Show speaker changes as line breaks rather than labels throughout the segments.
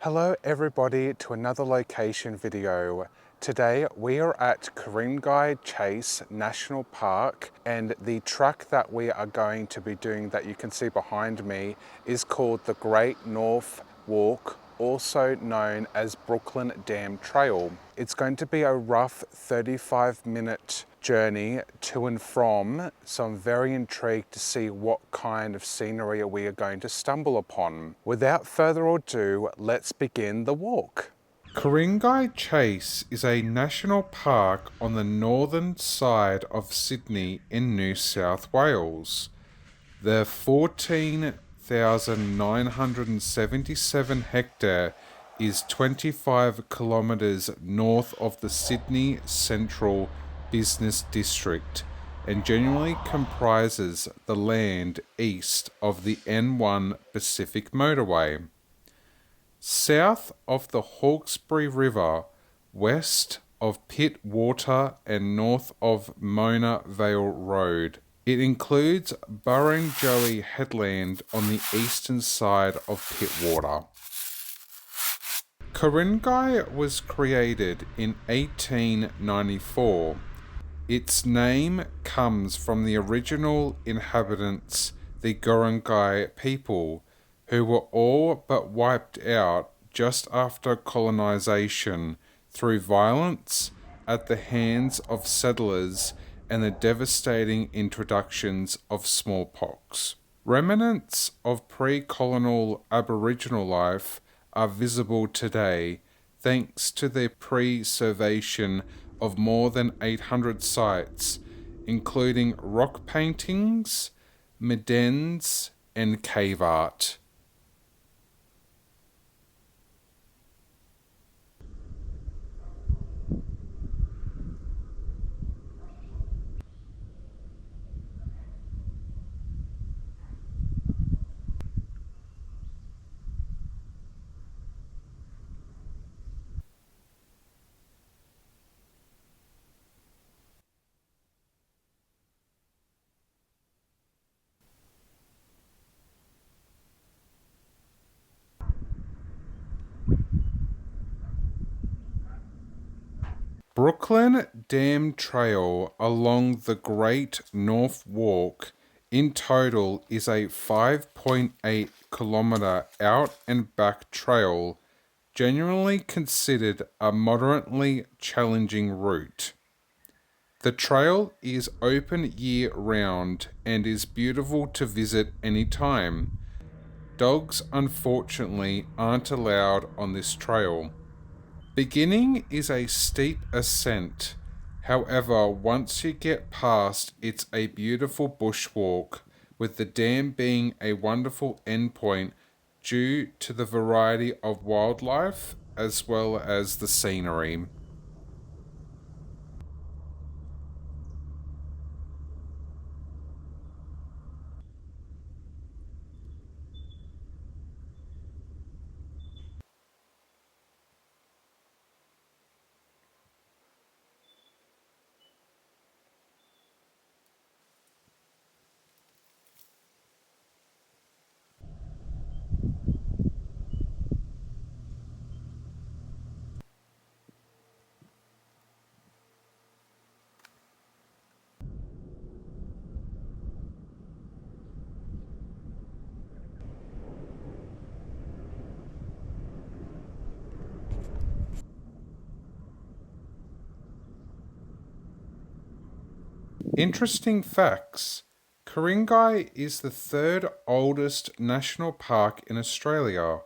Hello everybody to another location video. Today we are at Kuringaichasenationalpark, and the track that we are going to be doing that you can see behind me is called the Great North Walk, also known as Brooklyn Dam Trail. It's going to be a rough 35-minute journey to and from, so I'm very intrigued to see what kind of scenery we are going to stumble upon. Without further ado, let's begin the walk. Kuring-gai Chase is a national park on the northern side of Sydney in New South Wales. The 14,977 hectare is 25 kilometres north of the Sydney Central Business District and generally comprises the land east of the N1 Pacific Motorway. South of the Hawkesbury River, west of Pitt Water and north of Mona Vale Road. It includes Barrenjoey Headland on the eastern side of Pitt Water. Kuringgai was created in 1894. Its name comes from the original inhabitants, the Kuring-gai people, who were all but wiped out just after colonisation through violence at the hands of settlers and the devastating introductions of smallpox. Remnants of pre-colonial Aboriginal life are visible today thanks to the preservation of more than 800 sites, including rock paintings, medens, and cave art. Brooklyn Dam Trail along the Great North Walk in total is a 5.8 kilometre out and back trail, generally considered a moderately challenging route. The trail is open year round and is beautiful to visit anytime. Dogs unfortunately aren't allowed on this trail. Beginning is a steep ascent, however once you get past it's a beautiful bushwalk, with the dam being a wonderful endpoint due to the variety of wildlife as well as the scenery. Interesting facts. Kuringgai is the third oldest national park in Australia.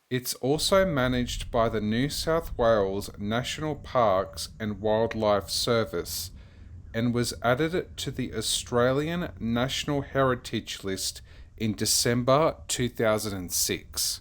It's also managed by the New South Wales National Parks and Wildlife Service and was added to the Australian National Heritage List in December 2006.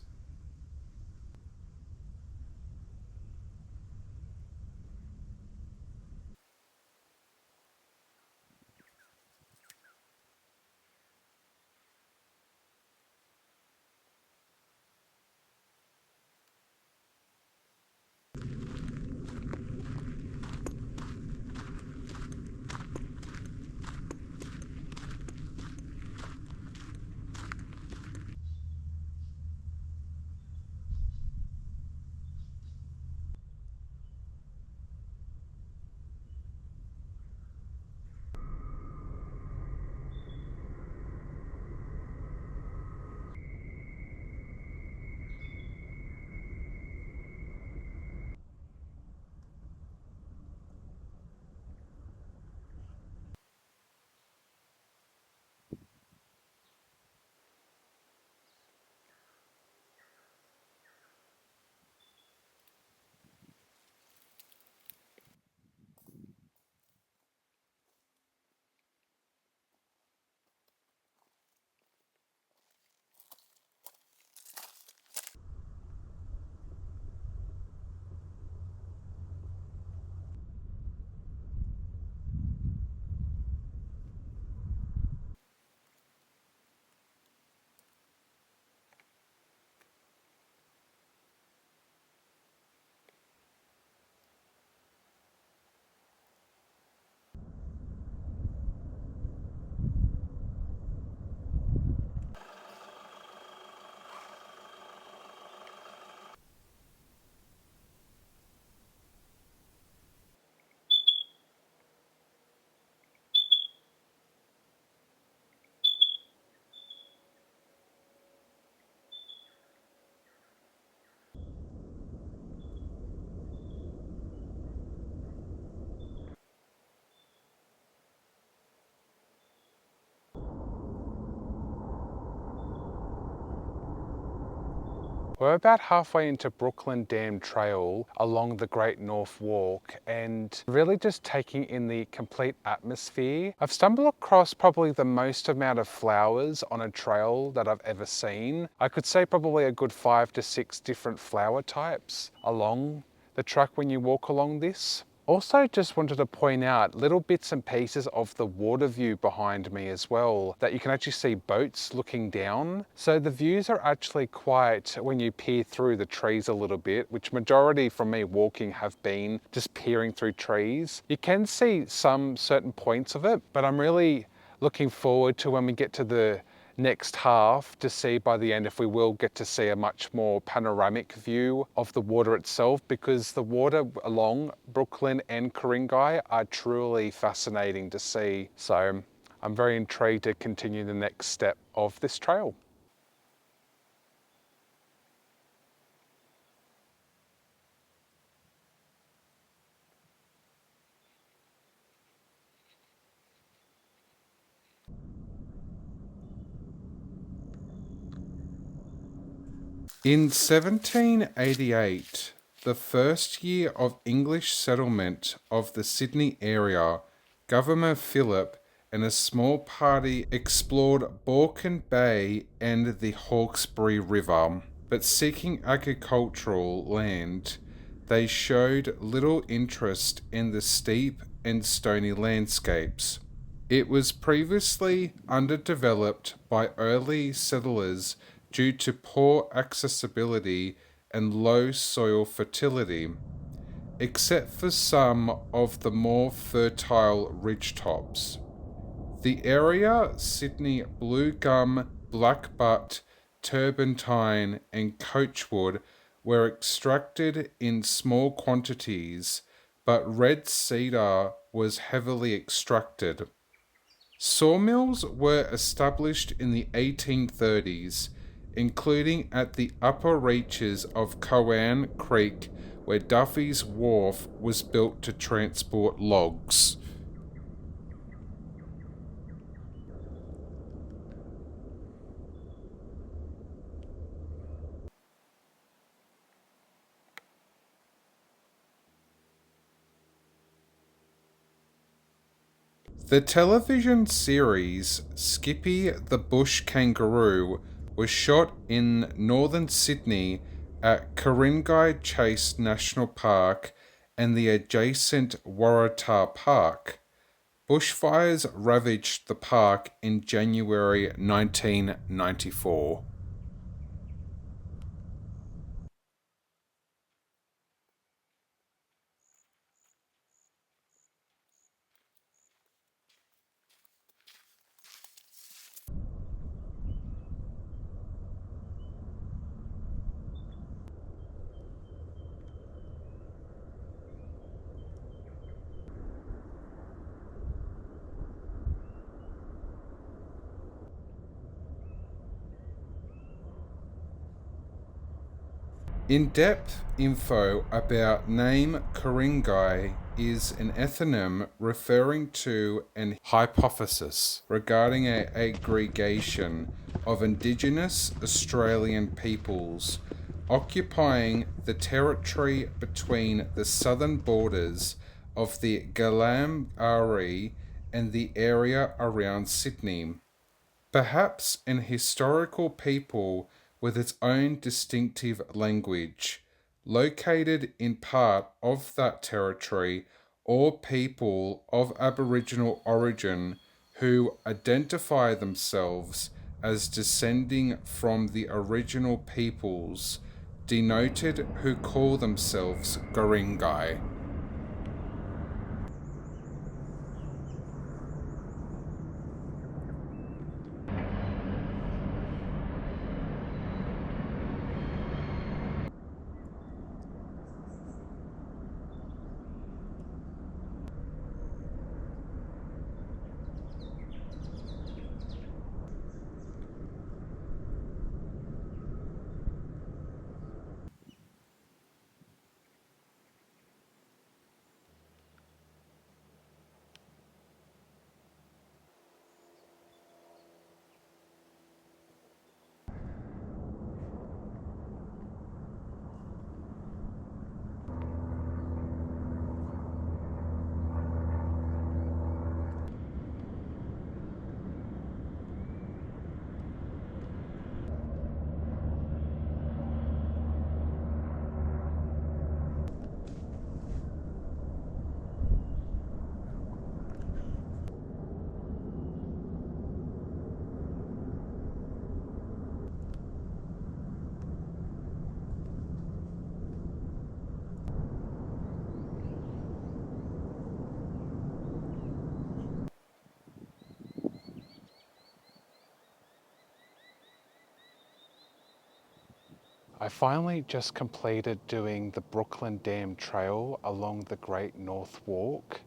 We're about halfway into Brooklyn Dam Trail along the Great North Walk and really just taking in the complete atmosphere. I've stumbled across probably the most amount of flowers on a trail that I've ever seen. I could say probably a good 5 to 6 different flower types along the track when you walk along this. Also just wanted to point out little bits and pieces of the water view behind me as well, that you can actually see boats looking down. So the views are actually quite, when you peer through the trees a little bit, which majority from me walking have been just peering through trees. You can see some certain points of it, but I'm really looking forward to when we get to the next half to see by the end if we will get to see a much more panoramic view of the water itself, because the water along Brooklyn and Kuring-gai are truly fascinating to see. So I'm very intrigued to continue the next step of this trail. In 1788, the first year of English settlement of the Sydney area, Governor Phillip and a small party explored Baulkham Bay and the Hawkesbury River, but seeking agricultural land, they showed little interest in the steep and stony landscapes. It was previously underdeveloped by early settlers due to poor accessibility and low soil fertility, except for some of the more fertile ridgetops. The area Sydney blue gum, blackbutt, turpentine, and coachwood were extracted in small quantities, but red cedar was heavily extracted. Sawmills were established in the 1830s, including at the upper reaches of Cowan Creek, where Duffy's Wharf was built to transport logs. The television series Skippy the Bush Kangaroo was shot in northern Sydney at Kuringgaichasenationalpark and the adjacent Waratah Park. Bushfires ravaged the park in January 1994. In-depth info about name Kuringgai is an ethnonym referring to an hypothesis regarding an aggregation of Indigenous Australian peoples occupying the territory between the southern borders of the Galambari and the area around Sydney. Perhaps an historical people with its own distinctive language, located in part of that territory, or people of Aboriginal origin who identify themselves as descending from the original peoples, denoted who call themselves Kuringgai.
I finally just completed doing the Brooklyn Dam Trail along the Great North Walk,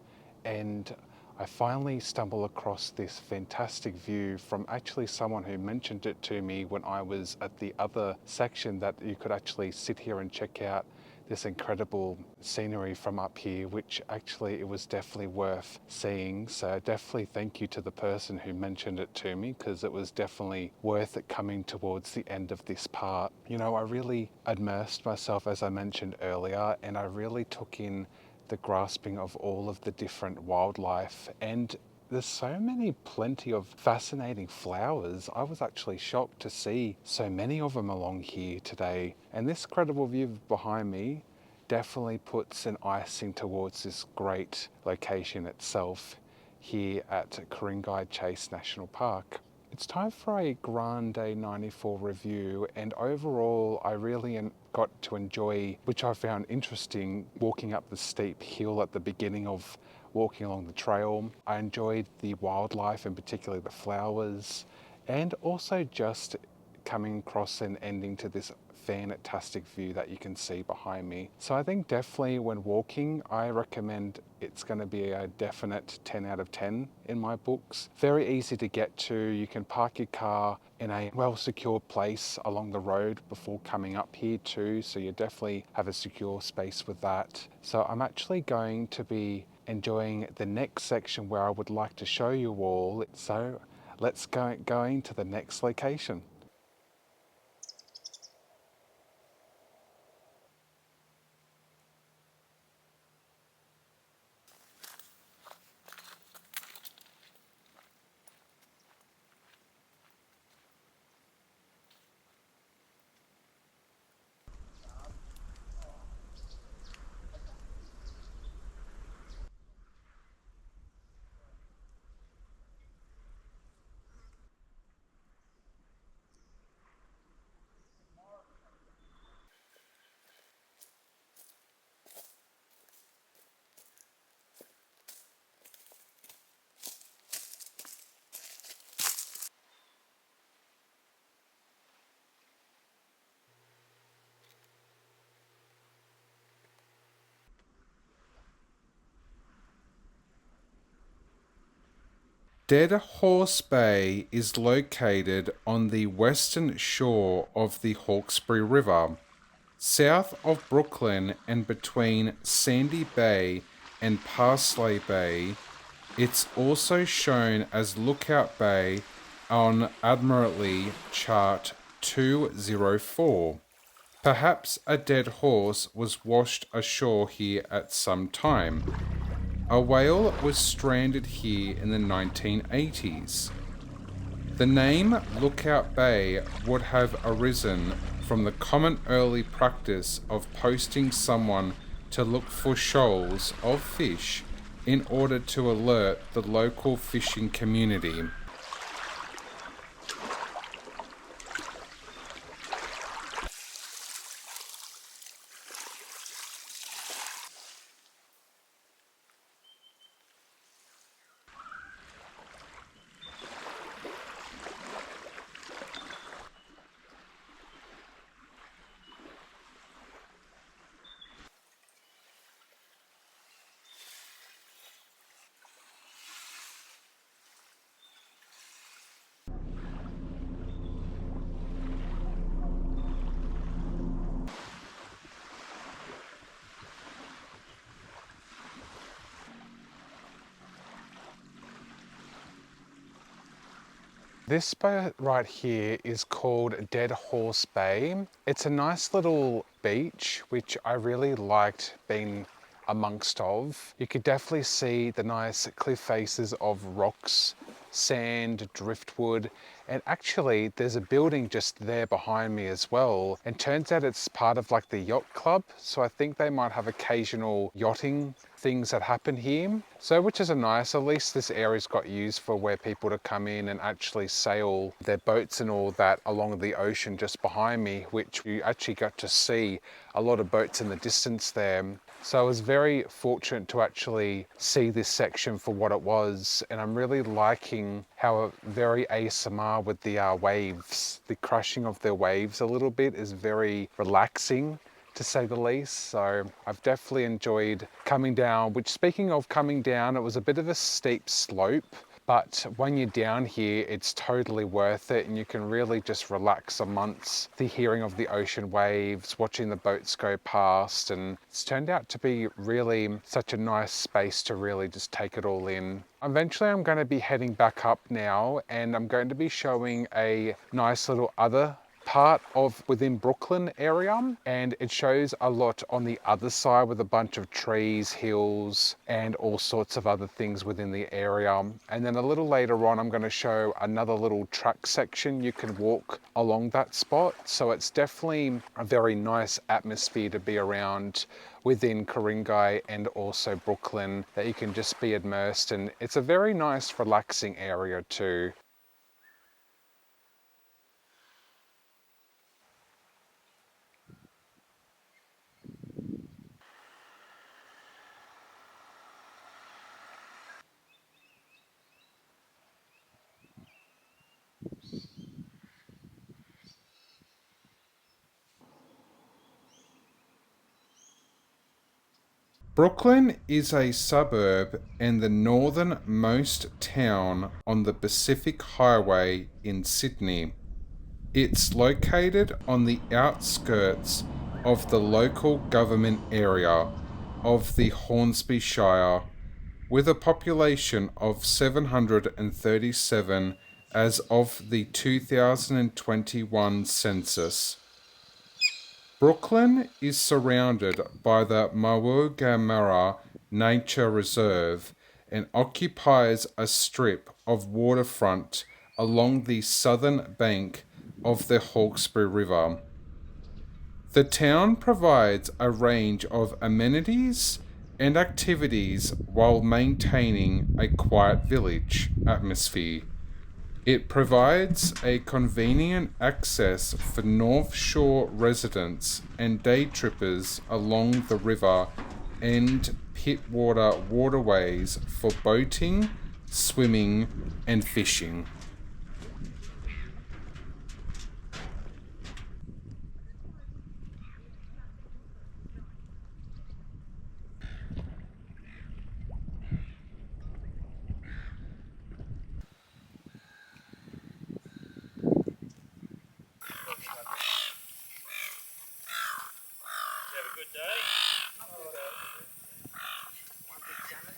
and I finally stumbled across this fantastic view from actually someone who mentioned it to me when I was at the other section, that you could actually sit here and check out this incredible scenery from up here, which actually it was definitely worth seeing. So definitely thank you to the person who mentioned it to me, because it was definitely worth it coming towards the end of this part. You know, I really immersed myself, as I mentioned earlier, and I really took in the grasping of all of the different wildlife, and there's so many, plenty of fascinating flowers. I was actually shocked to see so many of them along here today. And this incredible view behind me definitely puts an icing towards this great location itself here at Kuringgai National Park. It's time for a Granda 94 review, and overall I really got to enjoy, which I found interesting, walking up the steep hill at the beginning of walking along the trail. I enjoyed the wildlife, and particularly the flowers, and also just coming across and ending to this fantastic view that you can see behind me. So I think definitely when walking, I recommend it's going to be a definite 10 out of 10 in my books. Very easy to get to. You can park your car in a well secured place along the road before coming up here too, so you definitely have a secure space with that. So I'm actually going to be enjoying the next section where I would like to show you all. So let's go to the next location.
Deadhorsebay is located on the western shore of the Hawkesbury River, south of Brooklyn and between Sandy Bay and Parsley Bay. It's also shown as Lookout Bay on Admiralty Chart 204. Perhaps a dead horse was washed ashore here at some time. A whale was stranded here in the 1980s. The name Lookout Bay would have arisen from the common early practice of posting someone to look for shoals of fish in order to alert the local fishing community.
This spot right here is called Dead Horse Bay. It's a nice little beach, which I really liked being amongst of. You could definitely see the nice cliff faces of rocks, sand, driftwood, and actually there's a building just there behind me as well. And turns out it's part of like the yacht club. So I think they might have occasional yachting things that happen here. So which is a nice, at least this area's got used for where people to come in and actually sail their boats and all that along the ocean just behind me, which you actually got to see a lot of boats in the distance there. So I was very fortunate to actually see this section for what it was, and I'm really liking how very ASMR with the waves, the crushing of their waves a little bit is very relaxing, to say the least. So I've definitely enjoyed coming down, which, speaking of coming down, it was a bit of a steep slope, but when you're down here, it's totally worth it, and you can really just relax amongst the hearing of the ocean waves, watching the boats go past, and it's turned out to be really such a nice space to really just take it all in. Eventually I'm going to be heading back up now, and I'm going to be showing a nice little other part of within Brooklyn area, and it shows a lot on the other side with a bunch of trees, hills, and all sorts of other things within the area. And then a little later on I'm going to show another little track section you can walk along that spot. So it's definitely a very nice atmosphere to be around within Kuringgai and also Brooklyn, that you can just be immersed in. It's a very nice relaxing area too.
Brooklyn is a suburb and the northernmost town on the Pacific Highway in Sydney. It's located on the outskirts of the local government area of the Hornsby Shire, with a population of 737 as of the 2021 census. Brooklyn is surrounded by the Maungamurra Nature Reserve and occupies a strip of waterfront along the southern bank of the Hawkesbury River. The town provides a range of amenities and activities while maintaining a quiet village atmosphere. It provides a convenient access for North Shore residents and day trippers along the river and Pittwater waterways for boating, swimming, and fishing.
Have a good day. One big salmon.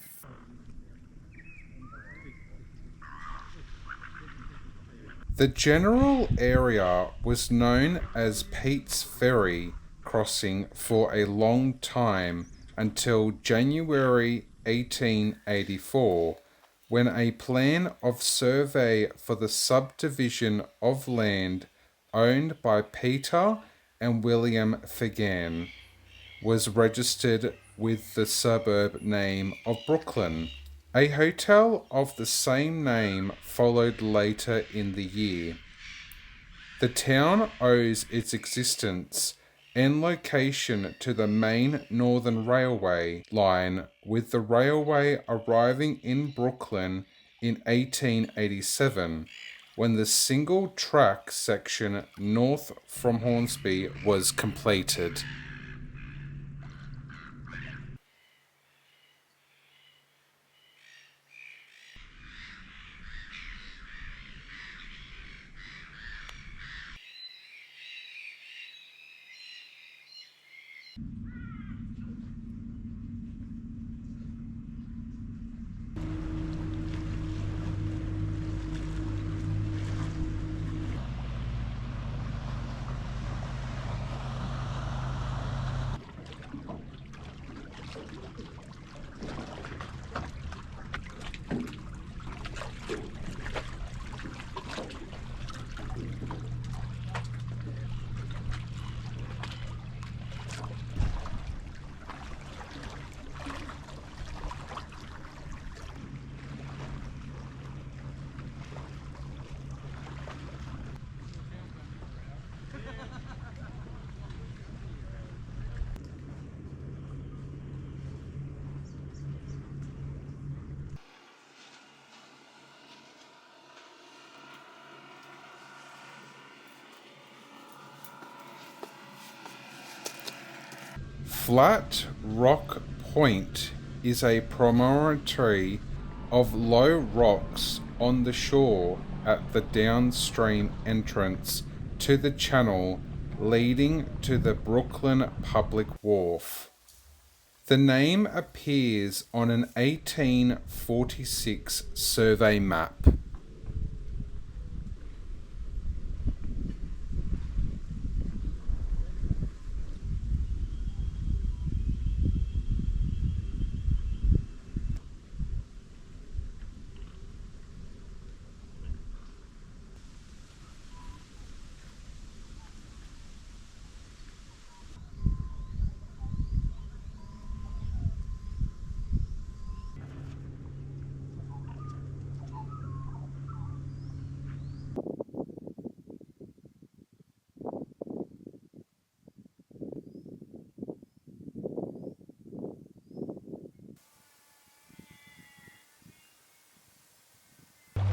The general area was known as Pete's Ferry Crossing for a long time until January 1884, when a plan of survey for the subdivision of land owned by Peter and William Fagan was registered with the suburb name of Brooklyn. A hotel of the same name followed later in the year. The town owes its existence and location to the main Northern Railway line, with the railway arriving in Brooklyn in 1887, when the single track section north from Hornsby was completed. Flat Rock Point is a promontory of low rocks on the shore at the downstream entrance to the channel leading to the Brooklyn Public Wharf. The name appears on an 1846 survey map.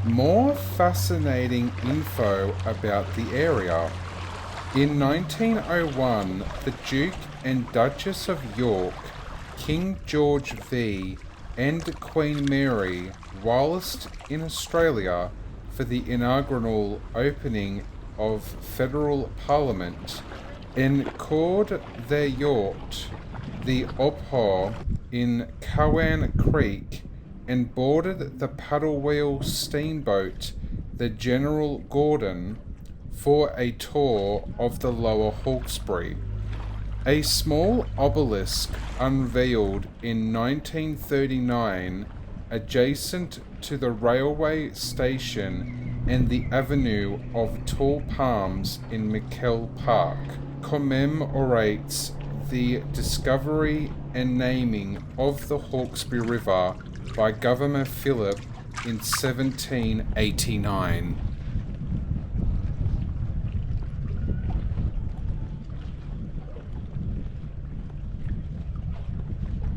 More fascinating info about the area. In 1901, the Duke and Duchess of York, King George V, and Queen Mary whilst in Australia for the inaugural opening of Federal Parliament, anchored their yacht, the Opho, in Cowan Creek, and boarded the paddle-wheel steamboat, the General Gordon, for a tour of the lower Hawkesbury. A small obelisk unveiled in 1939 adjacent to the railway station and the avenue of tall palms in Mickle Park commemorates the discovery and naming of the Hawkesbury River by Governor Phillip in 1789.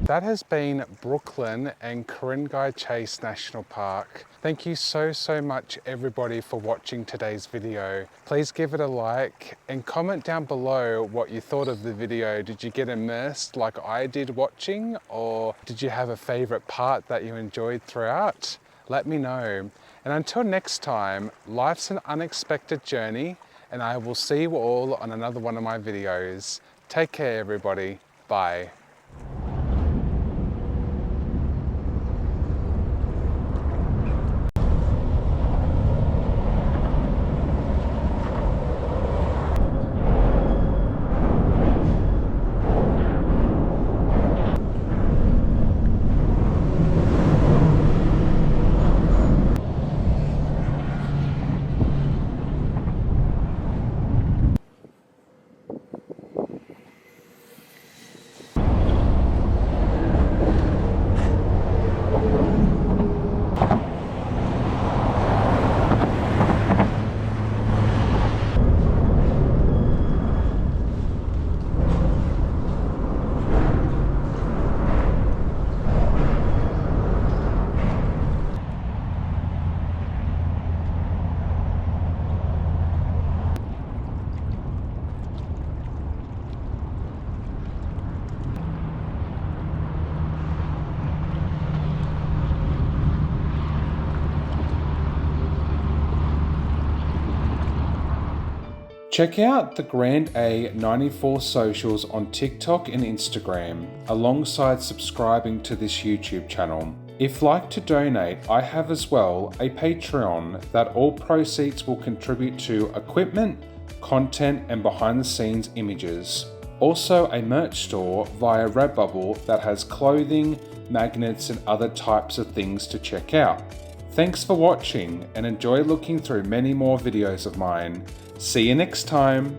That has been Brooklyn and Kuringgai Chase National Park. Thank you so much everybody for watching today's video. Please give it a like and comment down below what you thought of the video. Did you get immersed like I did watching, or did you have a favorite part that you enjoyed throughout? Let me know. And until next time, life's an unexpected journey, and I will see you all on another one of my videos. Take care everybody. Bye.
Check out the Granda 94 socials on TikTok and Instagram, alongside subscribing to this YouTube channel. If like to donate, I have as well a Patreon that all proceeds will contribute to equipment, content and behind the scenes images. Also a merch store via Redbubble that has clothing, magnets and other types of things to check out. Thanks for watching and enjoy looking through many more videos of mine. See you next time.